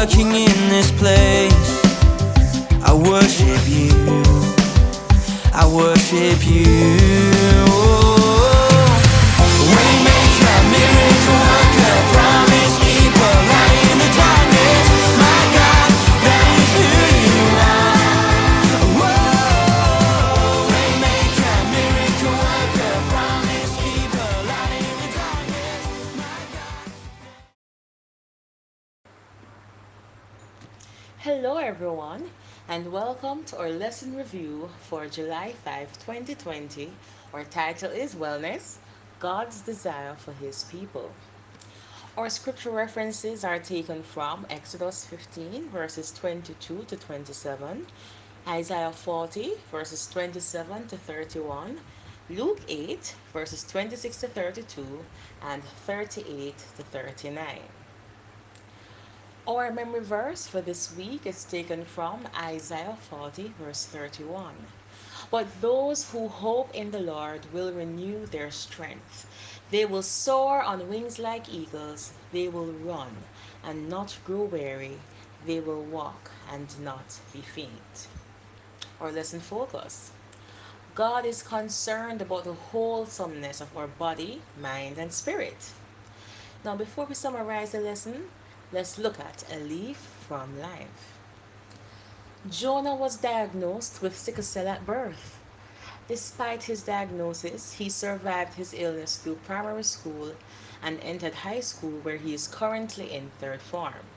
working in this place. I worship you, I worship you. Waymaker, miracle worker, promise keeper, light in the darkness. My God, that is who you are. Whoa, waymaker, miracle worker, promise keeper, light in the darkness. My God. Hello, everyone, and welcome to our lesson review for July 5, 2020. Our title is Wellness God's Desire for His People. Our scripture references are taken from Exodus 15, verses 22 to 27, Isaiah 40, verses 27 to 31, Luke 8, verses 26 to 32, and 38 to 39. Our memory verse for this week is taken from Isaiah 40, verse 31. But those who hope in the Lord will renew their strength. They will soar on wings like eagles. They will run and not grow weary. They will walk and not be faint. Our lesson focus: God is concerned about the wholesomeness of our body, mind, and spirit. Now, before we summarize the lesson, let's look at a leaf from life. Jonah was diagnosed with sickle cell at birth. Despite his diagnosis, he survived his illness through primary school and entered high school, where he is currently in third form.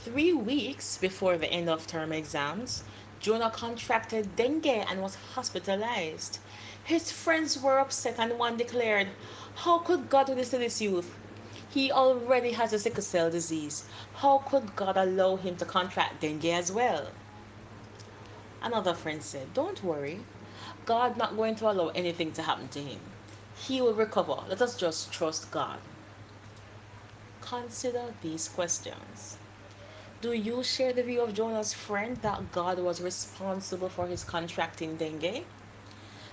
3 weeks before the end of term exams, Jonah contracted dengue and was hospitalized. His friends were upset, and one declared, "How could God do this to this youth? He already has a sickle cell disease. How could God allow him to contract dengue as well?" Another friend said, "Don't worry. God not going to allow anything to happen to him. He will recover. Let us just trust God." Consider these questions. Do you share the view of Jonah's friend that God was responsible for his contracting dengue?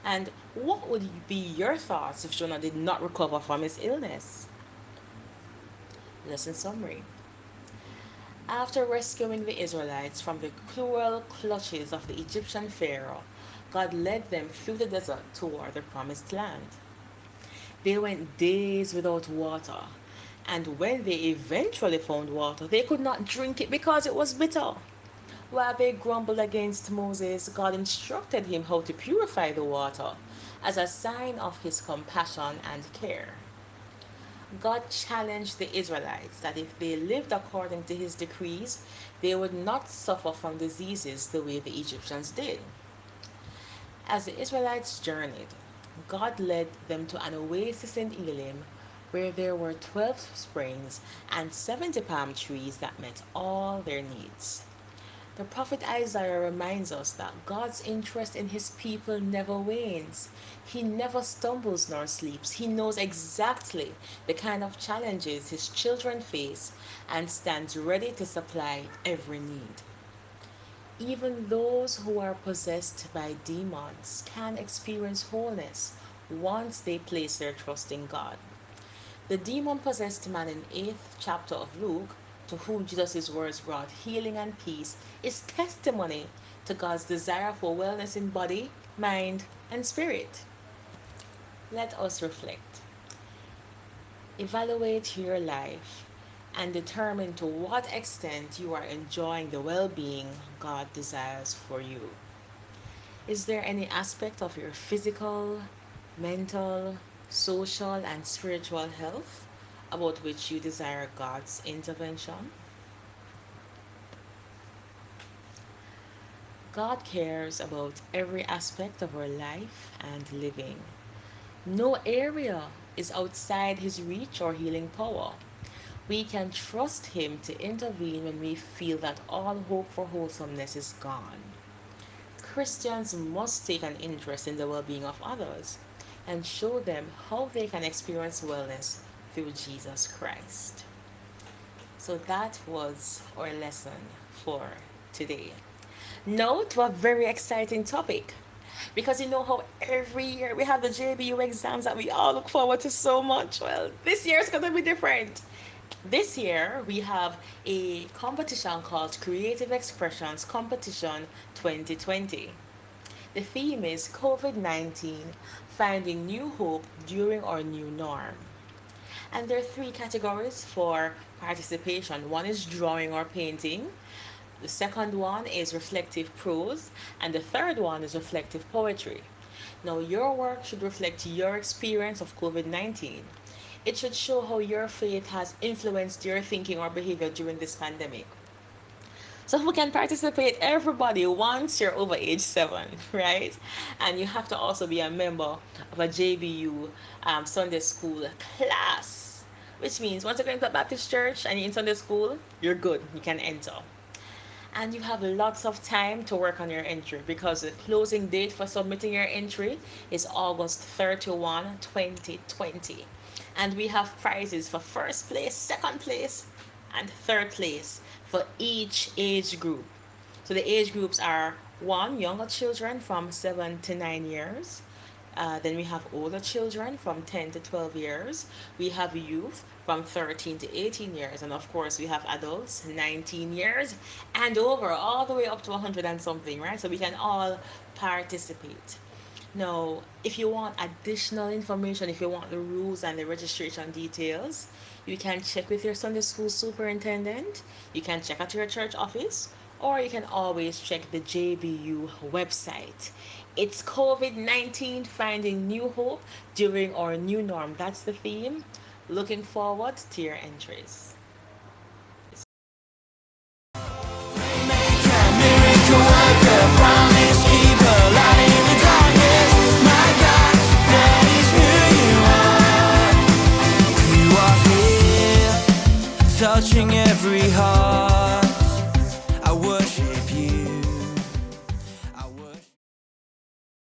And what would be your thoughts if Jonah did not recover from his illness? Lesson summary. After rescuing the Israelites from the cruel clutches of the Egyptian Pharaoh, God led them through the desert toward the promised land. They went days without water, and when they eventually found water, they could not drink it because it was bitter. While they grumbled against Moses, God instructed him how to purify the water as a sign of his compassion and care. God challenged the Israelites that if they lived according to his decrees, they would not suffer from diseases the way the Egyptians did. As the Israelites journeyed, God led them to an oasis in Elim where there were 12 springs and 70 palm trees that met all their needs. The prophet Isaiah reminds us that God's interest in his people never wanes. He never stumbles nor sleeps. He knows exactly the kind of challenges his children face and stands ready to supply every need. Even those who are possessed by demons can experience wholeness once they place their trust in God. The demon possessed man in 8th chapter of Luke, to whom Jesus' words brought healing and peace, is testimony to God's desire for wellness in body, mind, and spirit. Let us reflect. Evaluate your life and determine to what extent you are enjoying the well being God desires for you. Is there any aspect of your physical, mental, social, and spiritual health about which you desire God's intervention? God cares about every aspect of our life and living. No area is outside His reach or healing power. We can trust Him to intervene when we feel that all hope for wholesomeness is gone. Christians must take an interest in the well being of others and show them how they can experience wellness through Jesus Christ. So that was our lesson for today. Now to a very exciting topic. Because you know how every year we have the JBU exams that we all look forward to so much. Well, this year is going to be different. This year, we have a competition called Creative Expressions Competition 2020. The theme is COVID 19 Finding New Hope During Our New Norm. And there are three categories for participation: one is drawing or painting, the second one is reflective prose, and the third one is reflective poetry. Now, your work should reflect your experience of COVID 19. It should show how your faith has influenced your thinking or behavior during this pandemic. So who can participate? Everybody once you're over age 7, right? And you have to also be a member of a JBU Sunday school class. Which means once you're going to a Baptist church and you're in Sunday school, you're good. You can enter. And you have lots of time to work on your entry because the closing date for submitting your entry is August 31, 2020. And we have prizes for first place, second place, and third place for each age group. So the age groups are: one, younger children from 7 to 9 years. Then we have older children from 10 to 12 years. We have youth from 13 to 18 years. And of course, we have adults 19 years and over, all the way up to 100 and something, right? So we can all participate. Now, if you want additional information, if you want the rules and the registration details, you can check with your Sunday school superintendent, you can check at your church office, or you can always check the JBU website. It's COVID 19 Finding New Hope During Our New Norm. That's the theme. Looking forward to your entries. Maker, miracle worker, promise keeper, light in the darkness. My God, that is who you are. You are here, touching every heart.